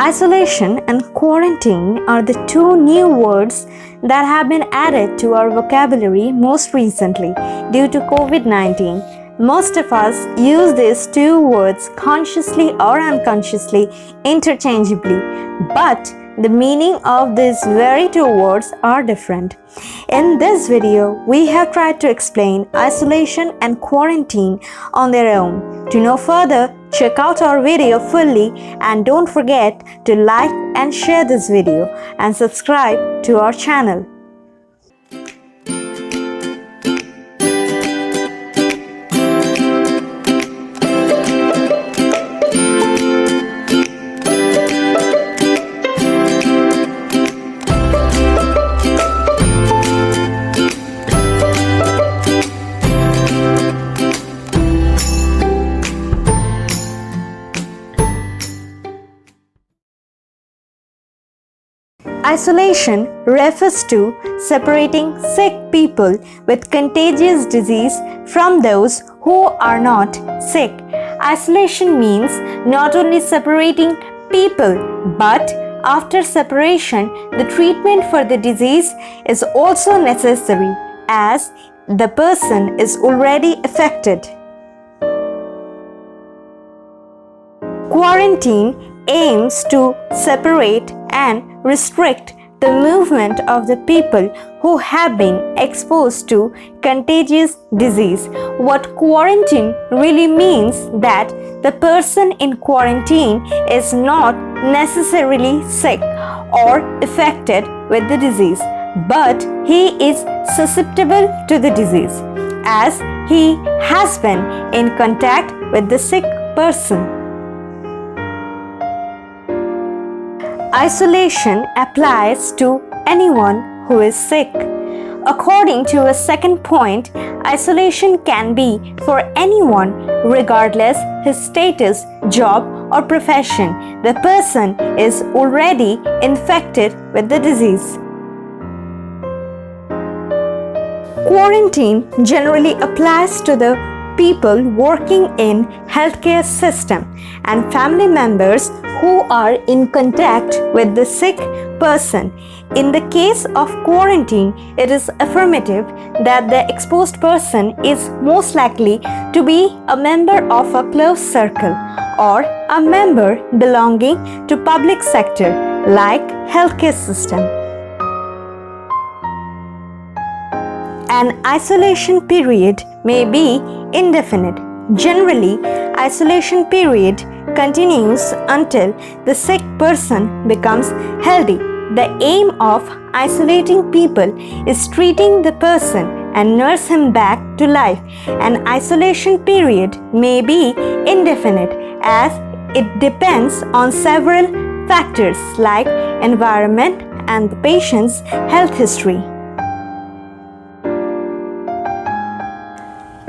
Isolation and quarantine are the two new words that have been added to our vocabulary most recently due to COVID-19. Most of us use these two words consciously or unconsciously interchangeably, but the meaning of these very two words are different. In this video, we have tried to explain isolation and quarantine on their own. To know further, check out our video fully and don't forget to like and share this video and subscribe to our channel. Isolation refers to separating sick people with contagious disease from those who are not sick. Isolation means not only separating people, but after separation, the treatment for the disease is also necessary as the person is already affected. Quarantine aims to separate and restrict the movement of the people who have been exposed to contagious disease. What quarantine really means that the person in quarantine is not necessarily sick or affected with the disease, but he is susceptible to the disease as he has been in contact with the sick person. Isolation applies to anyone who is sick. According to a second point, isolation can be for anyone regardless his status, job or profession. The person is already infected with the disease. Quarantine generally applies to the people working in healthcare system and family members who are in contact with the sick person. In the case of quarantine, it is affirmative that the exposed person is most likely to be a member of a close circle or a member belonging to public sector like healthcare system. An isolation period may be indefinite. Generally, isolation period continues until the sick person becomes healthy. The aim of isolating people is treating the person and nurse him back to life. An isolation period may be indefinite as it depends on several factors like environment and the patient's health history.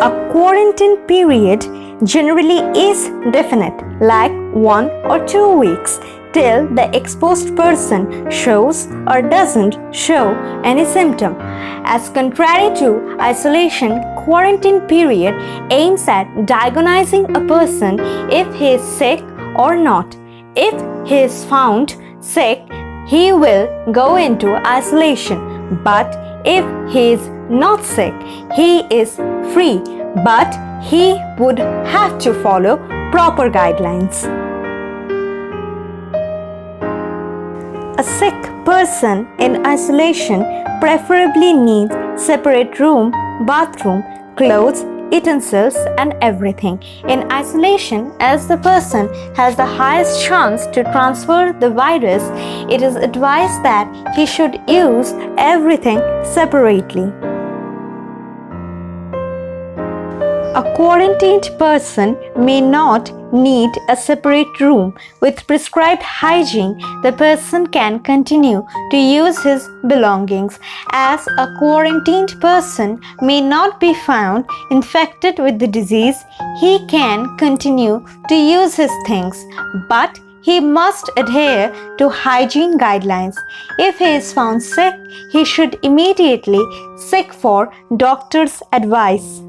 A quarantine period generally is definite, like 1 or 2 weeks, till the exposed person shows or doesn't show any symptom. As contrary to isolation, quarantine period aims at diagnosing a person if he is sick or not. If he is found sick, he will go into isolation, but if he is not sick, he is free, but he would have to follow proper guidelines. A sick person in isolation preferably needs separate room, bathroom, clothes, utensils and everything. In isolation, as the person has the highest chance to transfer the virus, it is advised that he should use everything separately. A quarantined person may not need a separate room. With prescribed hygiene, the person can continue to use his belongings. As a quarantined person may not be found infected with the disease, he can continue to use his things, but he must adhere to hygiene guidelines. If he is found sick, he should immediately seek for doctor's advice.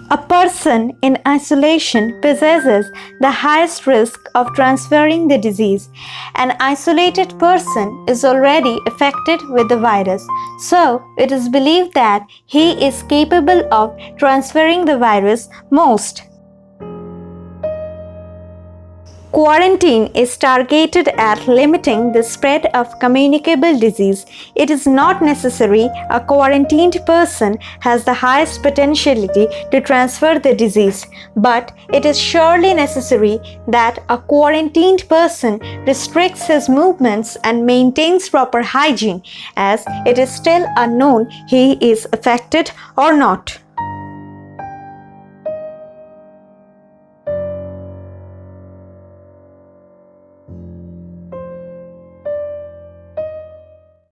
A person in isolation possesses the highest risk of transferring the disease. An isolated person is already affected with the virus, so it is believed that he is capable of transferring the virus most. Quarantine is targeted at limiting the spread of communicable disease. It is not necessary a quarantined person has the highest potentiality to transfer the disease, but it is surely necessary that a quarantined person restricts his movements and maintains proper hygiene, as it is still unknown he is affected or not.